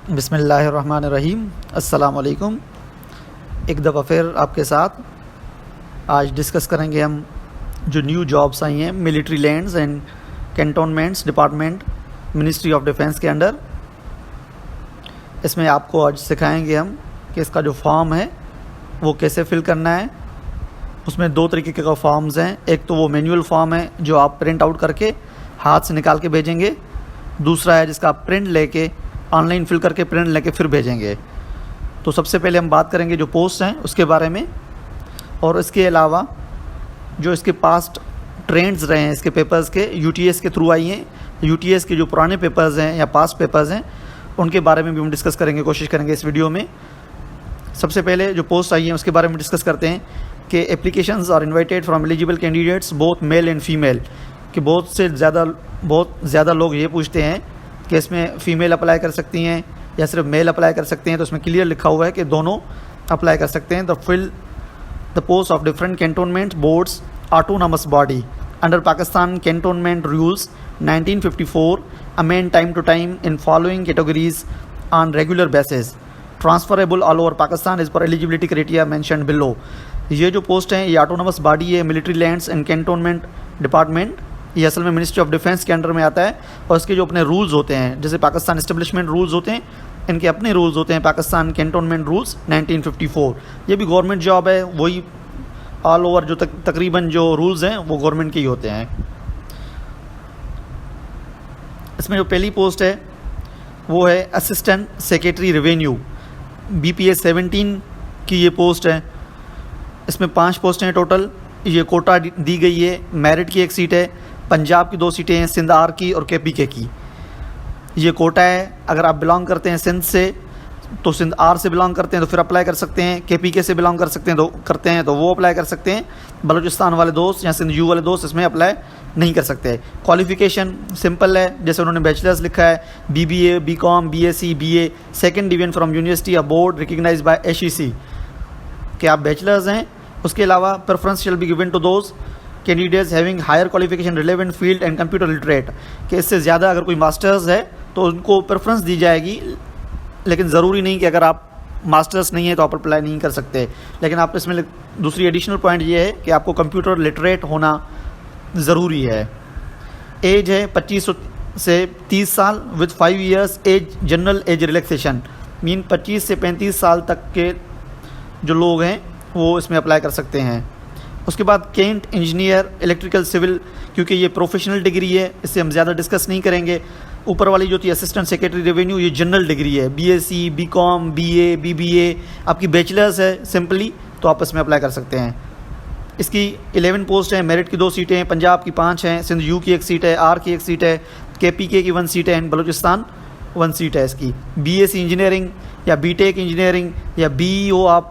बिस्मिल्लाहिर्रहमानिर्रहीम। अस्सलाम वालेकुम। एक दफ़ा फिर आपके साथ आज डिस्कस करेंगे हम जो न्यू जॉब्स आई हैं military lands and cantonments department ministry of defence के अंडर। इसमें आपको आज सिखाएंगे हम कि इसका जो फॉर्म है वो कैसे फिल करना है। उसमें दो तरीके के फॉर्म्स हैं। एक तो वो मैनुअल फॉर्म है जो आप प्रिंट आउट करके हाथ से निकाल के भेजेंगे। दूसरा है जिसका आप प्रिंट लेके ऑनलाइन फिल करके प्रिंट लेके फिर भेजेंगे। तो सबसे पहले हम बात करेंगे जो पोस्ट हैं उसके बारे में, और इसके अलावा जो इसके पास्ट ट्रेंड्स रहे हैं इसके पेपर्स के यूटीएस के थ्रू आई हैं। यूटीएस के जो पुराने पेपर्स हैं या पास्ट पेपर्स हैं उनके बारे में भी हम डिस्कस करेंगे, कोशिश करेंगे इस वीडियो में। सबसे पहले जो पोस्ट आई हैं उसके बारे में डिस्कस करते हैं कि applications are invited from eligible candidates both male and female. कि बहुत ज़्यादा लोग ये पूछते हैं कि इसमें फ़ीमेल अप्लाई कर सकती हैं या सिर्फ मेल अप्लाई कर सकते हैं। तो उसमें क्लियर लिखा हुआ है कि दोनों अप्लाई कर सकते हैं। The post of different cantonment boards autonomous body under Pakistan cantonment rules 1954 amend time to time in following categories on regular basis transferable all over Pakistan is per eligibility criteria mentioned below. ये जो post हैं ये autonomous body है military lands and cantonment department. ये असल में ministry of defence के under में आता है और इसके जो अपने रूल्स होते हैं जैसे पाकिस्तान इस्टेब्लिशमेंट रूल्स होते हैं, इनके अपने रूल्स होते हैं पाकिस्तान कैंटोनमेंट रूल्स 1954। ये भी गवर्नमेंट जॉब है, वही ऑल ओवर जो तकरीबन जो रूल्स हैं वो गवर्नमेंट के ही होते हैं। इसमें जो पहली पोस्ट है वो है असिस्टेंट सेक्रेटरी रेवेन्यू BPS 17 की ये पोस्ट है। इसमें 5 पोस्टें हैं टोटल। ये कोटा दी गई है। मेरिट की एक सीट है, पंजाब की 2 सीटें हैं, सिंध आर की और KPK की। ये कोटा है। अगर आप बिलोंग करते हैं सिंध से तो सिंध आर से बिलोंग करते हैं तो फिर अप्लाई कर सकते हैं। KPK से बिलोंग करते हैं तो वो अप्लाई कर सकते हैं। बलूचिस्तान वाले दोस्त या सिंध यू वाले दोस्त इसमें अप्लाई नहीं कर सकते। क्वालिफिकेशन सिंपल है, जैसे उन्होंने बैचलर्स लिखा है, BBA BCom BSc BA second division from university या बोर्ड रिकग्नाइज बाय HEC कि आप बैचलर्स हैं। उसके अलावा preference shall be given to those candidates having higher qualification relevant field and computer literate. कि इससे ज़्यादा अगर कोई मास्टर्स है तो उनको प्रेफरेंस दी जाएगी, लेकिन ज़रूरी नहीं कि अगर आप मास्टर्स नहीं है तो आप अप्लाई नहीं कर सकते। लेकिन आप इसमें दूसरी एडिशनल पॉइंट ये है कि आपको कंप्यूटर लिटरेट होना ज़रूरी है। एज है 25 से 30 साल with 5 years age general age relaxation. Mean 25 से 35 साल तक के जो लोग हैं वो इसमें अप्लाई कर सकते हैं। उसके बाद केंट इंजीनियर इलेक्ट्रिकल सिविल, क्योंकि ये प्रोफेशनल डिग्री है इससे हम ज़्यादा डिस्कस नहीं करेंगे। ऊपर वाली जो थी असिस्टेंट सेक्रेटरी रेवेन्यू ये जनरल डिग्री है, BSc BCom BA BBA आपकी बैचलर्स है सिंपली, तो आप इसमें अप्लाई कर सकते हैं। इसकी 11 पोस्ट हैं। मेरिट की 2 सीटें हैं, पंजाब की 5 हैं, सिंध यू की 1 सीट है, आर की 1 सीट है, KPK की 1 सीट है एंड बलूचिस्तान 1 सीट है। इसकी BSc इंजीनियरिंग या BTech इंजीनियरिंग या BEO आप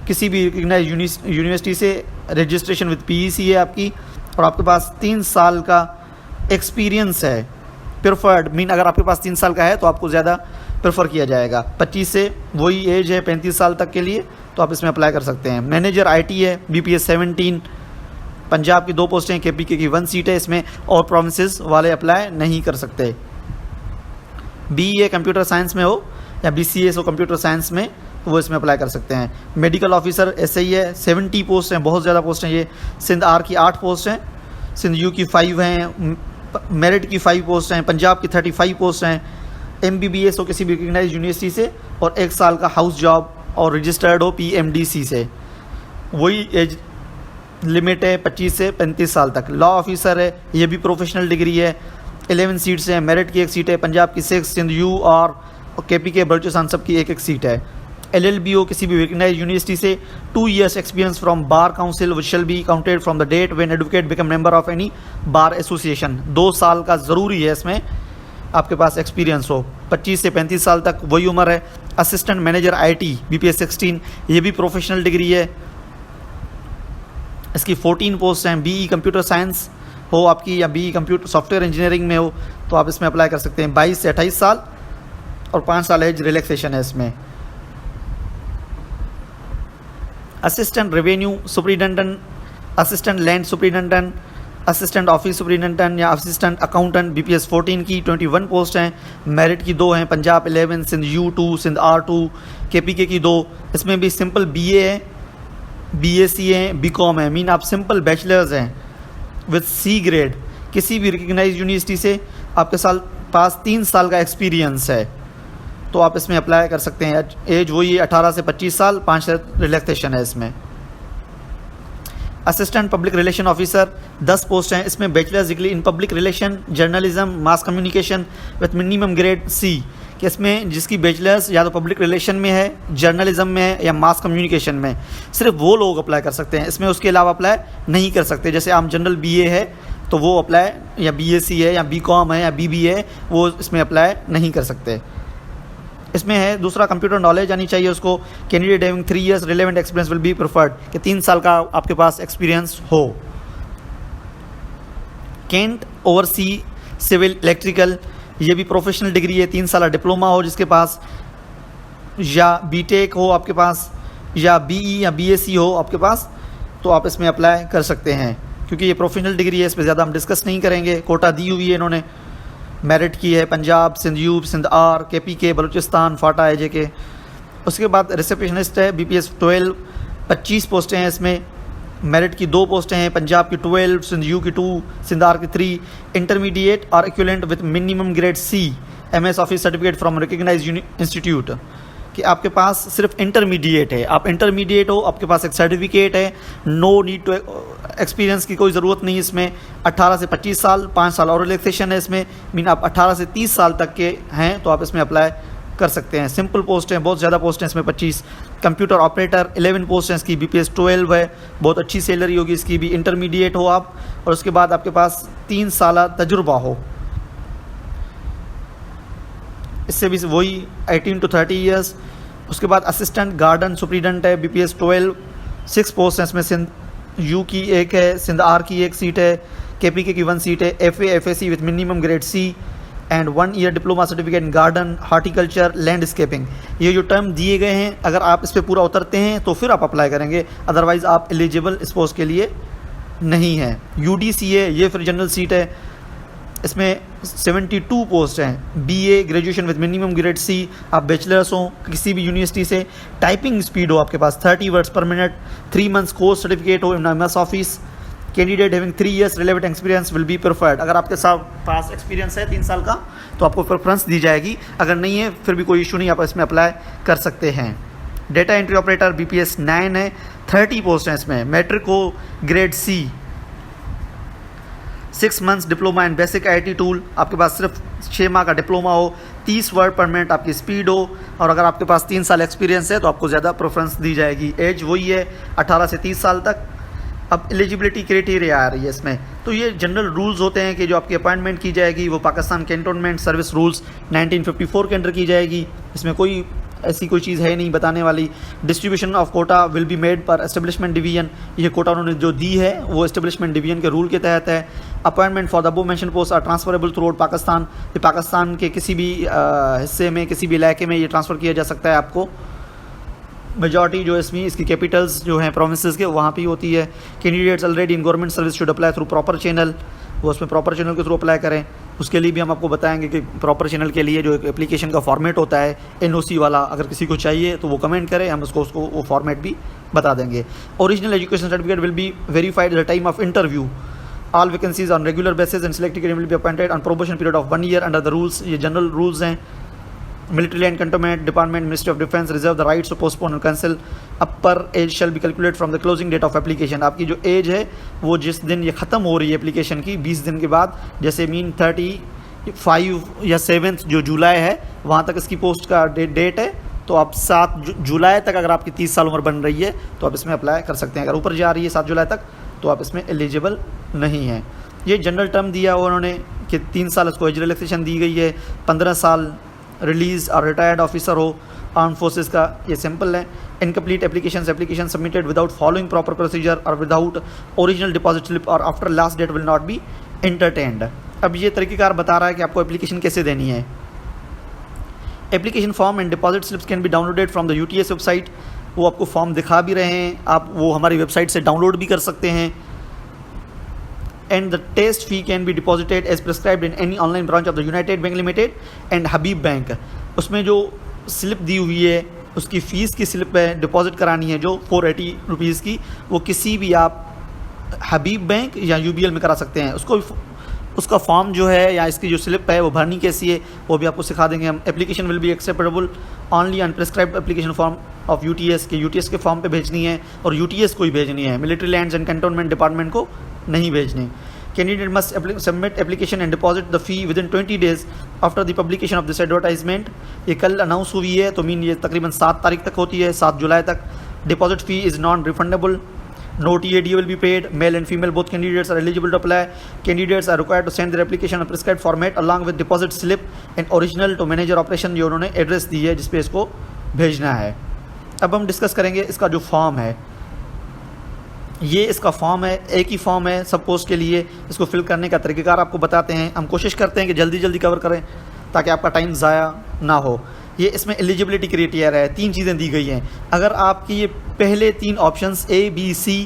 किसी भी रिकग्नाइज यूनिवर्सिटी से रजिस्ट्रेशन विद PEC है आपकी, और आपके पास 3 साल का एक्सपीरियंस है। प्रेफर्ड मीन अगर आपके पास 3 साल का है तो आपको ज़्यादा प्रेफर किया जाएगा। 25 से वही एज है 35 साल तक के लिए, तो आप इसमें अप्लाई कर सकते हैं। मैनेजर IT है BPS 17। पंजाब की 2 पोस्टें हैं, KPK की 1 सीट है। इसमें और प्रोविंसेस वाले अप्लाई नहीं कर सकते। BA कंप्यूटर साइंस में हो या BCS हो कंप्यूटर साइंस में तो वो इसमें अप्लाई कर सकते हैं। मेडिकल ऑफिसर SI है, 70 पोस्ट हैं, बहुत ज़्यादा पोस्ट हैं ये। सिंध आर की 8 पोस्ट हैं, सिंध यू की 5 हैं, मेरिट की 5 पोस्ट हैं, पंजाब की 35 पोस्ट हैं। MBBS हो किसी भी रिकग्नाइज यूनिवर्सिटी से और 1 साल का हाउस जॉब और रजिस्टर्ड हो PMDC से। वही एज लिमिट है 25 से 35 साल तक। लॉ ऑफिसर है, ये भी प्रोफेशनल डिग्री है। 11 सीट्स हैं, मेरिट की 1 सीट है, पंजाब की 6, सिंध यू और KPK बलूचिस्तान सब की 1-1 सीट है। LLB हो किसी भी रिकग्नाइज यूनिवर्सिटी से 2 years experience from bar council which shall be counted from the date when advocate become member of any bar association. 2 साल का ज़रूरी है इसमें आपके पास एक्सपीरियंस हो। 25 से 35 साल तक वही उम्र है। असिस्टेंट मैनेजर IT BPS 16 ये भी प्रोफेशनल डिग्री है। इसकी 14 पोस्ट हैं। BE कंप्यूटर साइंस हो आपकी या BE कंप्यूटर सॉफ्टवेयर इंजीनियरिंग में हो तो आप इसमें अप्लाई कर सकते हैं। 22 से 28 साल और 5 साल एज रिलैक्सेशन है इसमें। Assistant revenue superintendent, assistant land superintendent, assistant office superintendent या असिस्टेंट अकाउंटेंट BPS 14 की 21 पोस्ट हैं, मेरिट की 2 हैं, Punjab 11, Sindh U2, Sindh R2, KPK की 2। इसमें भी सिंपल BA है, BSc है, BCom है, मीन आप सिंपल बैचलर्स हैं विद C ग्रेड किसी भी रिकग्नाइज यूनिवर्सिटी से, आपके पास 3 साल का एक्सपीरियंस है, तो आप इसमें अप्लाई कर सकते हैं। एज वही है 18 से 25 साल, 5 रिलैक्सेशन है इसमें। Assistant public relation officer 10 post हैं, इसमें bachelors degree in public relation, journalism, mass communication with minimum grade C, कि इसमें जिसकी बैचलर्स या तो पब्लिक रिलेशन में है, जर्नलिज्म में है या मास कम्युनिकेशन में, सिर्फ वो लोग अप्लाई कर सकते हैं। इसमें उसके अलावा अप्लाई नहीं कर सकते। जैसे आम जनरल BA है तो वो अप्लाई, या BSc है या BCom है या BBA है, वो इसमें अप्लाई नहीं कर सकते। इसमें है दूसरा, कंप्यूटर नॉलेज आनी चाहिए उसको। Candidate having 3 years relevant experience will be preferred, कि 3 साल का आपके पास एक्सपीरियंस हो। कैंट ओवरसी सिविल इलेक्ट्रिकल, ये भी प्रोफेशनल डिग्री है, 3 साल डिप्लोमा हो जिसके पास, या BTech हो आपके पास, या BE या BSc हो आपके पास, तो आप इसमें अप्लाई कर सकते हैं। क्योंकि ये प्रोफेशनल डिग्री है, इस पर ज़्यादा हम डिस्कस नहीं करेंगे। कोटा दी हुई है इन्होंने, मेरिट की है Punjab, Sindh U, Sindh R, KPK, Balochistan, फाटा, AJK। उसके बाद रिसेप्शनिस्ट है BPS 12, 25 पोस्टें हैं इसमें, मेरिट की 2 पोस्टें हैं, पंजाब की 12, सिंध U की 2, सिंध R की 3। इंटरमीडिएट और equivalent with minimum grade C, MS office certificate from recognised institute, कि आपके पास सिर्फ इंटरमीडिएट है, आप इंटरमीडिएट हो, आपके पास एक सर्टिफिकेट है, नो नीड टू एक्सपीरियंस की कोई ज़रूरत नहीं इसमें। 18 से 25 साल, 5 साल और रिलैक्सेशन है इसमें, मीन आप 18 से 30 साल तक के हैं तो आप इसमें अप्लाई कर सकते हैं। सिंपल पोस्ट हैं, बहुत ज़्यादा पोस्ट हैं इसमें 25। कंप्यूटर ऑपरेटर 11 पोस्ट हैं इसकी, BPS 12 है, बहुत अच्छी सैलरी होगी इसकी भी। इंटरमीडिएट हो आप, और उसके बाद आपके पास 3 साल तजुर्बा हो, इससे भी वही 18 to 30 years। उसके बाद असिस्टेंट गार्डन सुपरिटेंडेंट है, BPS 12, 6 पोस्ट हैं इसमें, सिंध U की 1 है, सिंध R की 1 सीट है, KPK की 1 सीट है, FAFSC with minimum grade C and 1 year diploma certificate in garden, horticulture, landscaping. ये जो टर्म दिए गए हैं, अगर आप इस पर पूरा उतरते हैं तो फिर आप अप्लाई करेंगे, अदरवाइज़ आप एलिजिबल इस पोस्ट के लिए नहीं है। UDCA, ये फिर जनरल सीट है, इसमें 72 पोस्ट हैं, BA graduation with minimum grade C, आप बैचलर्स हो किसी भी यूनिवर्सिटी से, टाइपिंग स्पीड हो आपके पास 30 वर्ड्स पर मिनट, 3 months कोर्स सर्टिफिकेट हो इन MS office. Candidate having 3 years relevant experience will be preferred, अगर आपके पास एक्सपीरियंस है 3 साल का तो आपको प्रेफरेंस दी जाएगी, अगर नहीं है फिर भी कोई इशू नहीं, आप इसमें अप्लाई कर सकते हैं। डेटा एंट्री ऑपरेटर BPS 9 है, 30 पोस्ट हैं इसमें, मैट्रिक हो, grade C, 6 months diploma in basic IT tool, आपके पास सिर्फ 6 माह का डिप्लोमा हो, 30 वर्ड पर मिनट आपकी स्पीड हो, और अगर आपके पास 3 साल एक्सपीरियंस है तो आपको ज़्यादा प्रेफरेंस दी जाएगी। एज वही है 18 से 30 साल तक। अब एलिजिबिलिटी क्राइटेरिया आ रही है इसमें, तो ये जनरल रूल्स होते हैं कि जो आपकी अपॉइंटमेंट की जाएगी वो पाकिस्तान कैंटोनमेंट सर्विस रूल्स 1954 के अंडर की जाएगी, इसमें कोई ऐसी कोई चीज़ है नहीं बताने वाली। Distribution of quota will be made per establishment division, ये कोटा उन्होंने जो दी है वो एस्टेब्लिशमेंट डिवीजन के रूल के तहत है। Appointment for the above mention post are transferable throughout Pakistan, ये पाकिस्तान के किसी भी हिस्से में, किसी भी इलाके में ये ट्रांसफ़र किया जा सकता है आपको। मेजॉरिटी जो इसमें इसकी कैपिटल्स जो हैं प्रोविंसेस के वहाँ पे होती है। Candidates already in government service should apply through proper channel, वो उसमें प्रॉपर चैनल के थ्रू अप्लाई करें। उसके लिए भी हम आपको बताएंगे कि प्रॉपर चैनल के लिए जो एप्लीकेशन का फॉर्मेट होता है NOC वाला, अगर किसी को चाहिए तो वो कमेंट करें, हम उसको वो फॉर्मेट भी बता देंगे। Original education certificate will be verified at the time of interview. All vacancies on regular basis and selected will be appointed on probation period of 1 year under the rules, ये general rules हैं। Military and cantonment department ministry of defence reserve the rights to postpone and cancel upper age shall be calculate from the closing date of application. आपकी जो as है वो जिस दिन ये ख़त्म हो रही है एप्लीकेशन की 20 दिन के बाद, जैसे मीन 35 या 7 जो जुलाई है वहाँ तक इसकी पोस्ट का डेट है, तो आप 7 जुलाई तक अगर आपकी 30 साल उम्र बन रही है तो आप इसमें अप्लाई कर सकते हैं। अगर ऊपर जा रही है 7 जुलाई तक तो आप इसमें एलिजिबल नहीं हैं। ये जनरल टर्म दिया हुआ उन्होंने कि 3 साल इसको एज रिलैक्सेशन दी गई है, 15 साल रिलीज़ और रिटायर्ड ऑफिसर हो आर्म फोर्सेस का, ये सिंपल है। Incomplete application submitted without following proper procedure और विदाउट ओरिजिनल डिपॉजिट स्लिप और after last date will not be entertained. अब ये तरीक़ेकार बता रहा है कि आपको एप्लीकेशन कैसे देनी है। Application form and deposit slips can be downloaded from the UTS website, वो आपको फॉर्म दिखा भी रहे हैं, आप वो हमारी वेबसाइट से डाउनलोड भी कर सकते हैं। and the test fee can be deposited as prescribed in any online branch of the United Bank Limited and Habib Bank। उसमें जो स्लिप दी हुई है उसकी फ़ीस की स्लिप है डिपॉजिट करानी है जो 480 रुपीज़ की, वो किसी भी आप हबीब बैंक या यूबीएल में करा सकते हैं। उसका फॉर्म जो है या इसकी जो स्लिप है वो भरनी कैसी है वो भी आपको सिखा देंगे हम। Application will be acceptable only unprescribed application form of UTS के यूटीएस के फॉर्म पे भेजनी है और यूटीएस को ही भेजनी है, military lands and cantonment department को नहीं भेजनी। Candidate must submit application and deposit the fee within 20 days after the publication of this advertisement. ये कल अनाउंस हुई है तो मीन ये तकरीबन 7 तारीख तक होती है, 7 जुलाई तक। Deposit fee is non refundable. No TAD will be paid. Male and female both candidates are eligible to apply. Candidates are required to send their application in a prescribed format along with deposit slip and original to manager operation जो उन्होंने address दी है जिस पे इसको भेजना है। अब हम डिस्कस करेंगे इसका जो फॉर्म है, ये इसका फॉर्म है, एक ही फॉर्म है सब पोस्ट के लिए। इसको फिल करने का तरीक़ेकार आपको बताते हैं। हम कोशिश करते हैं कि जल्दी जल्दी कवर करें ताकि आपका टाइम ज़ाया ना हो। ये इसमें एलिजिबिलिटी क्राइटेरिया है, 3 चीज़ें दी गई हैं। अगर आपकी ये पहले 3 ऑप्शंस ABC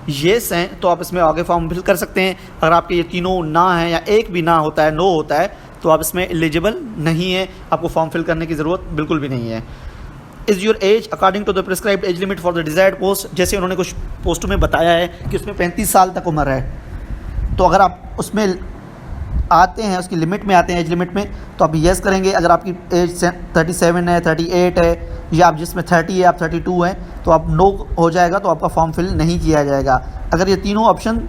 येस हैं तो आप इसमें आगे फॉर्म फिल कर सकते हैं। अगर आपके ये तीनों ना हैं या एक भी ना होता है, नो होता है, तो आप इसमें एलिजिबल नहीं है, आपको फॉर्म फिल करने की ज़रूरत बिल्कुल भी नहीं है। Is your age according to the prescribed age limit for the desired post. जैसे उन्होंने कुछ पोस्टों में बताया है कि उसमें 35 साल तक उम्र है, तो अगर आप उसमें आते हैं, उसकी लिमिट में आते हैं, एज लिमिट में, तो आप येस करेंगे। अगर आपकी एज 37 है, 38 है या आप जिसमें 30 है, आप 32 हैं, तो आप नो हो जाएगा, तो आपका फॉर्म फिल नहीं किया जाएगा। अगर ये तीनों ऑप्शन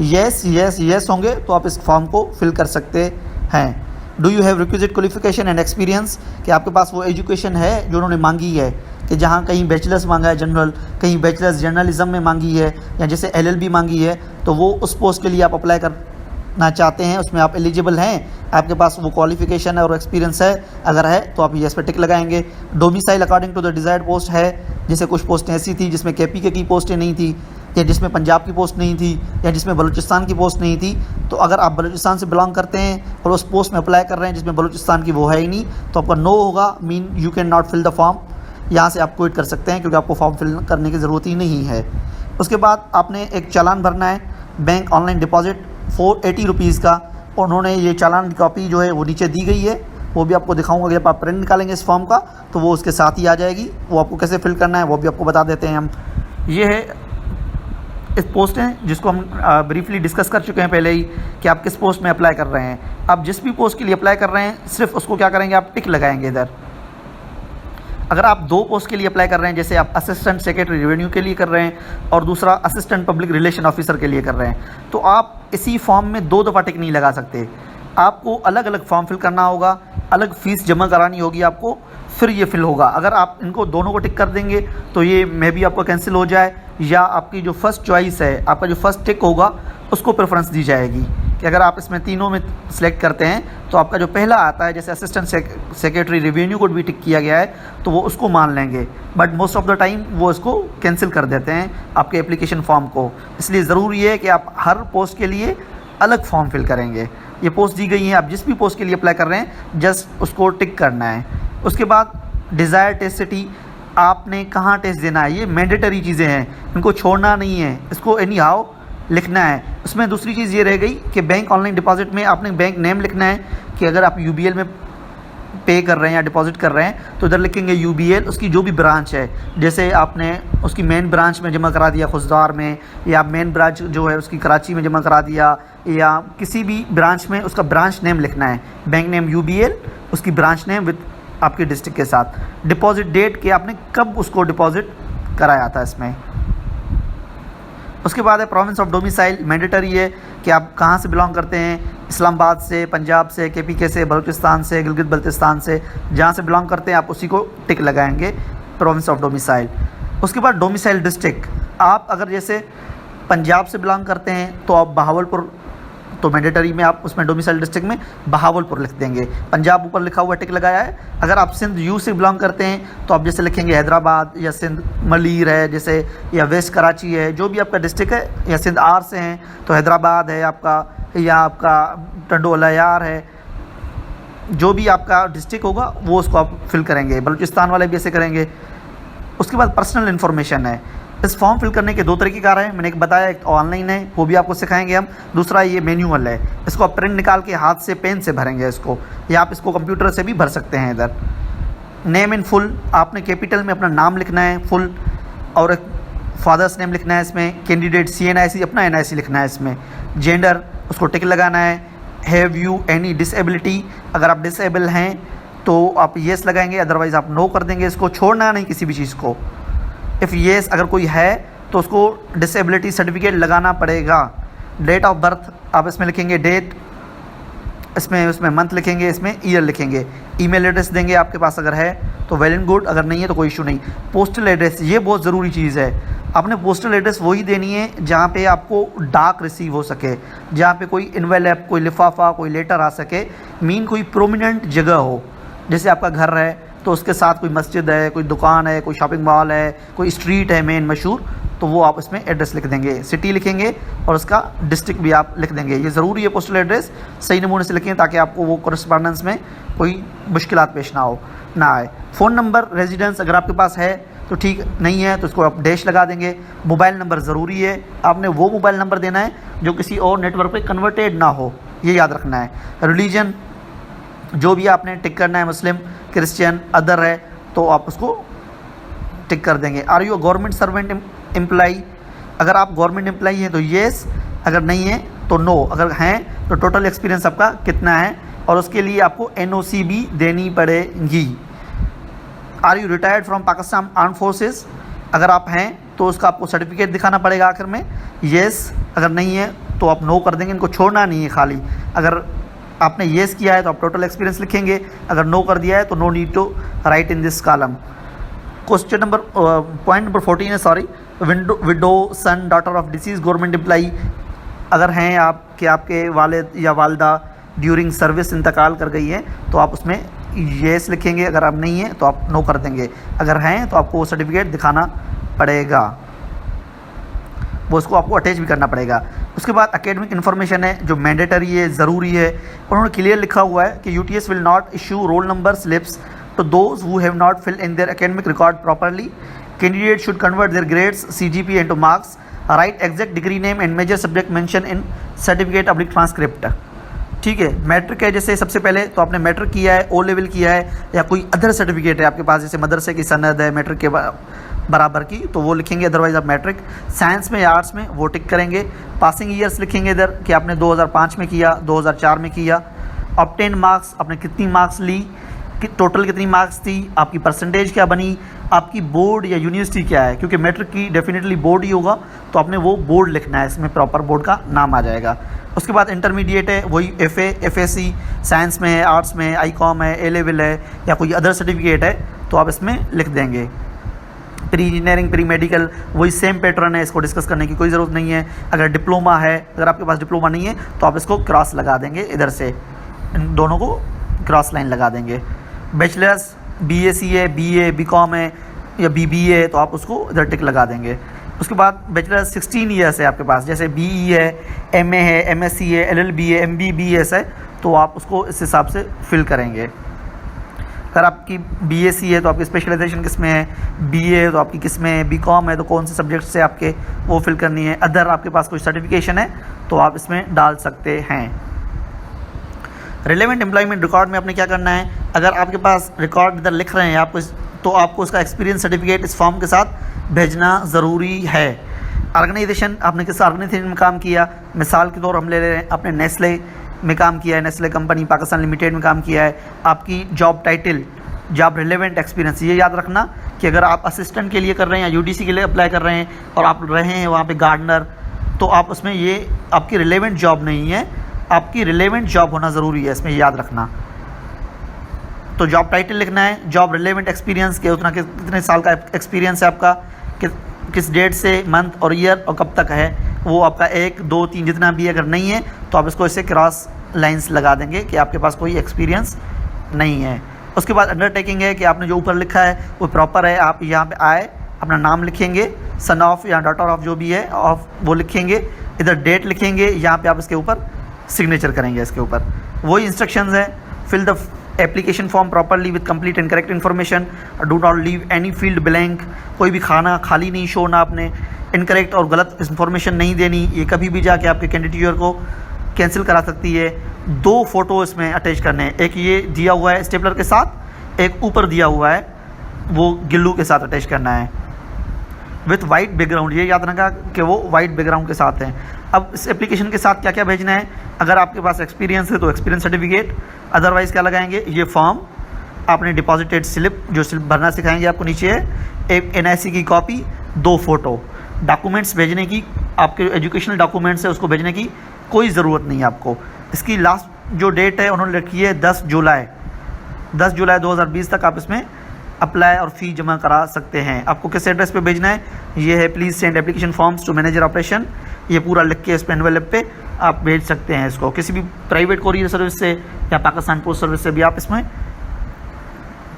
येस येस येस होंगे तो आप इस फॉर्म को फिल कर सकते हैं। Do you have requisite qualification and experience, कि आपके पास वो एजुकेशन है जो उन्होंने मांगी है, कि जहाँ कहीं बैचलर्स मांगा है जनरल, कहीं बैचलर्स जर्नलिज्म में मांगी है, या जैसे LLB मांगी है, तो वो उस पोस्ट के लिए आप अप्लाई करना चाहते हैं, उसमें आप एलिजिबल हैं, आपके पास वो क्वालिफिकेशन है और एक्सपीरियंस है। अगर है तो आप येस पे टिक लगाएंगे। Domicile according to the desired post है, जैसे कुछ पोस्टें ऐसी थी जिसमें KPK की पोस्टें नहीं थी, या जिसमें पंजाब की पोस्ट नहीं थी, या जिसमें बलूचिस्तान की पोस्ट नहीं थी, तो अगर आप बलूचिस्तान से बिलोंग करते हैं और उस पोस्ट में अप्लाई कर रहे हैं जिसमें बलूचिस्तान की वो है ही नहीं, तो आपका नो होगा, mean you can not fill the form. यहाँ से आप क्विट कर सकते हैं क्योंकि आपको फॉर्म फिल करने की ज़रूरत ही नहीं है। उसके बाद आपने एक चालान भरना है, बैंक ऑनलाइन डिपॉजिट 480 रुपीज़ का। और उन्होंने ये चालान की कॉपी जो है वो नीचे दी गई है, वो भी आपको दिखाऊंगा। जब आप प्रिंट निकालेंगे इस फॉर्म का तो वो उसके साथ ही आ जाएगी, वो आपको कैसे फिल करना है वो भी आपको बता देते हैं हम। ये है इस पोस्ट हैं जिसको हम ब्रीफली डिस्कस कर चुके हैं पहले ही कि आप किस पोस्ट में अप्लाई कर रहे हैं। आप जिस भी पोस्ट के लिए अप्लाई कर रहे हैं सिर्फ उसको क्या करेंगे, आप टिक लगाएंगे इधर। अगर आप 2 पोस्ट के लिए अप्लाई कर रहे हैं, जैसे आप असिस्टेंट सेक्रेटरी रेवेन्यू के लिए कर रहे हैं और दूसरा असिस्टेंट पब्लिक रिलेशन ऑफिसर के लिए कर रहे हैं, तो आप इसी फॉर्म में 2 दफ़ा टिक नहीं लगा सकते। आपको अलग अलग फॉर्म फिल करना होगा, अलग फ़ीस जमा करानी होगी आपको, फिर ये फिल होगा। अगर आप इनको दोनों को टिक कर देंगे तो ये मे भी आपका कैंसिल हो जाए, या आपकी जो फर्स्ट चॉइस है, आपका जो फर्स्ट टिक होगा उसको प्रेफरेंस दी जाएगी। कि अगर आप इसमें तीनों में सेलेक्ट करते हैं तो आपका जो पहला आता है, जैसे असिस्टेंट सेक्रेटरी रेवेन्यू को भी टिक किया गया है, तो वो उसको मान लेंगे, but most of the time वो इसको कैंसिल कर देते हैं आपके एप्लीकेशन फॉर्म को। इसलिए ज़रूरी है कि आप हर पोस्ट के लिए अलग फॉर्म फिल करेंगे। ये पोस्ट दी गई है, आप जिस भी पोस्ट के लिए अप्लाई कर रहे हैं जस्ट उसको टिक करना है। उसके बाद डिज़ायर टेस्ट सिटी, आपने कहाँ टेस्ट देना है, ये मैंडेटरी चीज़ें हैं, इनको छोड़ना नहीं है, इसको एनी हाउ लिखना है। उसमें दूसरी चीज़ ये रह गई कि बैंक ऑनलाइन डिपॉजिट में आपने बैंक नेम लिखना है, कि अगर आप UBL में पे कर रहे हैं या डिपॉजिट कर रहे हैं तो इधर लिखेंगे UBL, उसकी जो भी ब्रांच है, जैसे आपने उसकी मेन ब्रांच में जमा करा दिया खुशदार में, या मेन ब्रांच जो है उसकी कराची में जमा करा दिया, या किसी भी ब्रांच में उसका ब्रांच नेम लिखना है, बैंक नेम UBL, उसकी ब्रांच नेम विद आपके डिस्ट्रिक्ट के साथ। डिपॉजिट डेट कि आपने कब उसको डिपॉजिट कराया था इसमें। उसके बाद है प्रोविंस ऑफ डोमिसाइल, मैंडेटरी है कि आप कहाँ से बिलोंग करते हैं, इस्लामाबाद से, पंजाब से, KPK से, बलूचिस्तान से, गिलगित बल्तिस्तान से, जहाँ से बिलोंग करते हैं आप उसी को टिक लगाएंगे, प्रोविंस ऑफ डोमिसाइल। उसके बाद डोमिसाइल डिस्ट्रिक्ट, आप अगर जैसे पंजाब से बिलोंग करते हैं तो आप बहावलपुर, तो मैंडेटरी में आप उसमें डोमिसाइल डिस्ट्रिक्ट में बहावलपुर लिख देंगे, पंजाब ऊपर लिखा हुआ टिक लगाया है। अगर आप सिंध यू से बिलोंग करते हैं तो आप जैसे लिखेंगे हैदराबाद, या सिंध मलीर है जैसे, या वेस्ट कराची है, जो भी आपका डिस्ट्रिक्ट है, या सिंध आर से हैं तो हैदराबाद है आपका, या आपका टंडोला यार है, जो भी आपका डिस्ट्रिक्ट होगा वो उसको आप फिल करेंगे। बलूचिस्तान वाले भी ऐसे करेंगे। उसके बाद पर्सनल इन्फॉर्मेशन है, इस फॉर्म फिल करने के दो तरीक़ेकार हैं, मैंने एक बताया, एक ऑनलाइन है वो भी आपको सिखाएंगे हम, दूसरा ये मैनुअल है, इसको आप प्रिंट निकाल के हाथ से पेन से भरेंगे इसको, या आप इसको कंप्यूटर से भी भर सकते हैं। इधर नेम इन फुल, आपने कैपिटल में अपना नाम लिखना है फुल, और एक फादर्स नेम लिखना है इसमें, कैंडिडेट CNIC अपना NIC लिखना है इसमें, जेंडर उसको टिक लगाना है, हैव यू एनी डिसेबिलिटी, अगर आप डिसेबल हैं तो आप येस लगाएंगे, अदरवाइज़ आप नो कर देंगे, इसको छोड़ना नहीं किसी भी चीज़ को। इफ़ येस अगर कोई है तो उसको डिसेबिलिटी सर्टिफिकेट लगाना पड़ेगा। डेट ऑफ बर्थ आप इसमें लिखेंगे डेट, इसमें मंथ लिखेंगे, इसमें ईयर लिखेंगे। ईमेल एड्रेस देंगे आपके पास अगर है तो वेल एंड गुड, अगर नहीं है तो कोई इशू नहीं। पोस्टल एड्रेस ये बहुत ज़रूरी चीज़ है, आपने पोस्टल एड्रेस वही देनी है जहाँ पे आपको डाक रिसीव हो सके, जहाँ पे कोई इन्वेलप, कोई लिफाफा, कोई लेटर आ सके, मीन कोई प्रोमिनेंट जगह हो। जैसे आपका घर है तो उसके साथ कोई मस्जिद है, कोई दुकान है, कोई शॉपिंग मॉल है, कोई स्ट्रीट है मेन मशहूर, तो वो आप इसमें एड्रेस लिख देंगे, सिटी लिखेंगे और उसका डिस्ट्रिक्ट भी आप लिख देंगे। ये ज़रूरी है पोस्टल एड्रेस सही नमूने से लिखें ताकि आपको वो कॉरेस्पॉन्डेंस में कोई मुश्किलात पेश ना आए। फ़ोन नंबर रेजिडेंस अगर आपके पास है तो ठीक, नहीं है तो उसको आप डैश लगा देंगे। मोबाइल नंबर ज़रूरी है, आपने वो मोबाइल नंबर देना है जो किसी और नेटवर्क पे कन्वर्टेड ना हो, ये याद रखना है। रिलीजन जो भी आपने टिक करना है, मुस्लिम, क्रिश्चियन, अदर है तो आप उसको टिक कर देंगे। Are you government servant employee, अगर आप गवर्नमेंट एम्प्लाई हैं तो येस, अगर नहीं है तो नो, अगर हैं तो टोटल एक्सपीरियंस आपका कितना है, और उसके लिए आपको NOC भी देनी पड़ेगी। Are you retired from Pakistan arm forces, अगर आप हैं तो उसका आपको सर्टिफिकेट दिखाना पड़ेगा आखिर में, येस, अगर नहीं है तो आप नो कर देंगे, इनको छोड़ना नहीं है खाली। अगर आपने येस किया है तो आप टोटल एक्सपीरियंस लिखेंगे, अगर नो कर दिया है तो no need to write in this column. Question number point number 14 है, sorry, widow son daughter of deceased government employee, अगर हैं आप कि आपके वालिद या वालदा ड्यूरिंग सर्विस इंतकाल कर गई है तो आप उसमें येस लिखेंगे, अगर आप नहीं है तो आप नो कर देंगे, अगर हैं तो आपको वो सर्टिफिकेट दिखाना पड़ेगा, वो उसको आपको अटैच भी करना पड़ेगा। उसके बाद एकेडमिक इन्फॉर्मेशन है जो मैंडेटरी है, ज़रूरी है। उन्होंने क्लियर लिखा हुआ है कि UTS will not issue roll number slips to those who have not filled in their academic record properly. Candidate should convert their grades CGPA into marks, write exact degree name and major subject mention in certificate oblique transcript. ठीक है, matric है जैसे सबसे पहले तो आपने matric किया है, O लेवल किया है, या कोई अदर सर्टिफिकेट है आपके पास जैसे मदरसे की सनद है मैट्रिक के बराबर की, तो वो लिखेंगे, अदरवाइज आप मैट्रिक। साइंस में या आर्ट्स में वो टिक करेंगे। पासिंग ईयर्स लिखेंगे इधर कि आपने 2005 में किया, 2004 में किया। ऑब्टेन मार्क्स, आपने कितनी मार्क्स ली, टोटल कितनी मार्क्स थी, आपकी परसेंटेज क्या बनी, आपकी बोर्ड या यूनिवर्सिटी क्या है, क्योंकि मैट्रिक की डेफिनेटली बोर्ड ही होगा तो आपने वो बोर्ड लिखना है, इसमें प्रॉपर बोर्ड का नाम आ जाएगा। उसके बाद इंटरमीडिएट है, वही FA FSC साइंस में है, आर्ट्स में है, ICOM है, A लेवल है, या कोई अदर सर्टिफिकेट है तो आप इसमें लिख देंगे। प्री इंजीनियरिंग, प्री मेडिकल, वही सेम पैटर्न है, इसको डिस्कस करने की कोई ज़रूरत नहीं है। अगर डिप्लोमा है, अगर आपके पास डिप्लोमा नहीं है तो आप इसको क्रॉस लगा देंगे, इधर से इन दोनों को क्रॉस लाइन लगा देंगे। बैचलर्स BSc है, BA BCom है या BBA है तो आप उसको इधर टिक लगा देंगे। उसके बाद बैचलर 16 ईयर्स है आपके पास, जैसे BE है, MA है, MSc है, LLB है, MBBS है, तो आप उसको इस हिसाब से फिल करेंगे। अगर आपकी BSc है तो आपकी स्पेशलाइजेशन किस में है, BA है तो आपकी किस में है, BCom है तो कौन से सब्जेक्ट से आपके वो फिल करनी है। अदर आपके पास कोई सर्टिफिकेशन है तो आप इसमें डाल सकते हैं। रिलेवेंट एम्प्लॉयमेंट रिकॉर्ड में आपने क्या करना है, अगर आपके पास रिकॉर्ड इधर लिख रहे हैं आपको तो आपको उसका एक्सपीरियंस सर्टिफिकेट इस फॉर्म के साथ भेजना ज़रूरी है। ऑर्गेनाइजेशन, आपने किस ऑर्गेनाइजेशन में काम किया, मिसाल के तौर हम ले रहे हैं, आपने नेस्ले में काम किया है, नेस्ले कंपनी पाकिस्तान लिमिटेड में काम किया है। आपकी job title, job relevant experience, ये याद रखना कि अगर आप असिस्टेंट के लिए कर रहे हैं या UDC के लिए अप्लाई कर रहे हैं और आप रहे हैं वहाँ पे गार्डनर, तो आप उसमें ये आपकी रिलेवेंट जॉब नहीं है, आपकी रिलेवेंट जॉब होना ज़रूरी है, इसमें याद रखना। तो जॉब टाइटल लिखना है, जॉब रिलेवेंट एक्सपीरियंस के उतना कितने साल का एक्सपीरियंस है आपका, किस डेट से, मंथ और ईयर और कब तक है, वो आपका 1, 2, 3 जितना भी अगर नहीं है तो आप इसको ऐसे क्रॉस लाइंस लगा देंगे कि आपके पास कोई एक्सपीरियंस नहीं है। उसके बाद अंडरटेकिंग है कि आपने जो ऊपर लिखा है वो प्रॉपर है, आप यहाँ पे आए अपना नाम लिखेंगे, सन ऑफ या डॉटर ऑफ जो भी है ऑफ वो लिखेंगे, इधर डेट लिखेंगे, यहाँ पे आप इसके ऊपर सिग्नेचर करेंगे, इसके ऊपर वही इंस्ट्रक्शंस हैं। Fill the application form properly with complete and correct information, do not leave any field blank, कोई भी खाना खाली नहीं छोड़ना आपने, इनकरेक्ट और गलत इन्फॉर्मेशन नहीं देनी, ये कभी भी जाके आपके कैंडिडेट को कैंसिल करा सकती है। 2 फोटो इसमें अटैच करने हैं, एक ये दिया हुआ है स्टेपलर के साथ, एक ऊपर दिया हुआ है वो गिल्लू के साथ अटैच करना है विथ वाइट बैकग्राउंड, ये याद रखना कि वो वाइट बैकग्राउंड के साथ हैं। अब इस एप्लीकेशन के साथ क्या क्या भेजना है, अगर आपके पास एक्सपीरियंस है तो एक्सपीरियंस सर्टिफिकेट, अदरवाइज़ क्या लगाएंगे, ये फॉर्म, आपने डिपॉजिटेड स्लिप, जो स्लिप भरना सिखाएंगे आपको नीचे है, एक NIC की कॉपी, 2 फोटो। डॉक्यूमेंट्स भेजने की, आपके एजुकेशनल डॉक्यूमेंट्स है उसको भेजने की कोई ज़रूरत नहीं है आपको। इसकी लास्ट जो डेट है उन्होंने रखी है 10 जुलाई 2020 तक आप इसमें अप्लाई और फ़ी जमा करा सकते हैं। आपको किस एड्रेस पे भेजना है, ये है please send application forms to manager operation, ये पूरा लिख के इस पे एनवेलप पे आप भेज सकते हैं इसको, किसी भी प्राइवेट कोरियर सर्विस से या पाकिस्तान पोस्ट सर्विस से भी आप इसमें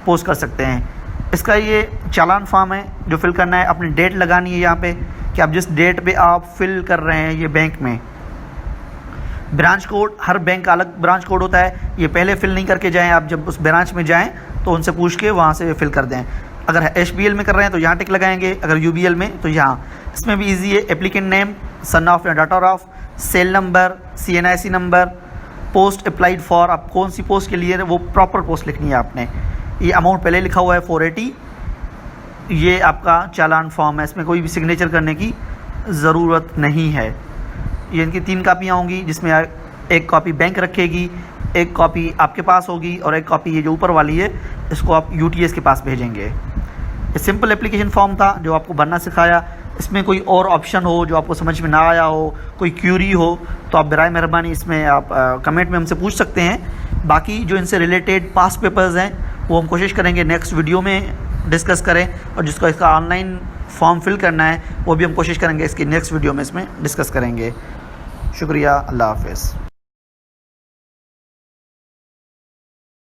पोस्ट कर सकते हैं। इसका ये चालान फॉर्म है जो फिल करना है, अपनी डेट लगानी है यहाँ पे कि आप जिस डेट पे आप फिल कर रहे हैं ये बैंक में। ब्रांच कोड, हर बैंक का अलग ब्रांच कोड होता है, ये पहले फिल नहीं करके जाएं, आप जब उस ब्रांच में जाएं तो उनसे पूछ के वहाँ से फिल कर दें। अगर HBL में कर रहे हैं तो यहाँ टिक लगाएंगे, अगर UBL में तो यहाँ। इसमें भी इजी है, एप्लीकेंट नेम, सन ऑफ या daughter of, cell number, CNIC number, post applied for, आप कौन सी पोस्ट के लिए वो प्रॉपर पोस्ट लिखनी है आपने। ये अमाउंट पहले लिखा हुआ है 480, ये आपका चालान फॉर्म है, इसमें कोई भी सिग्नेचर करने की ज़रूरत नहीं है। ये इनकी 3 कापियाँ होंगी जिसमें एक कॉपी बैंक रखेगी, एक कॉपी आपके पास होगी और एक कॉपी ये जो ऊपर वाली है इसको आप UTS के पास भेजेंगे। ये सिंपल एप्लीकेशन फॉर्म था जो आपको भरना सिखाया। इसमें कोई और ऑप्शन हो जो आपको समझ में ना आया हो, कोई क्यूरी हो तो आप बराए मेहरबानी इसमें आप कमेंट में हमसे पूछ सकते हैं। बाकी जो इनसे रिलेटेड पास्ट पेपर्स हैं वो हम कोशिश करेंगे नेक्स्ट वीडियो में डिस्कस करें, और जिसको इसका ऑनलाइन फॉर्म फिल करना है वो भी हम कोशिश करेंगे इसकी नेक्स्ट वीडियो में इसमें डिस्कस करेंगे। शुक्रिया, अल्लाह हाफ़िज़।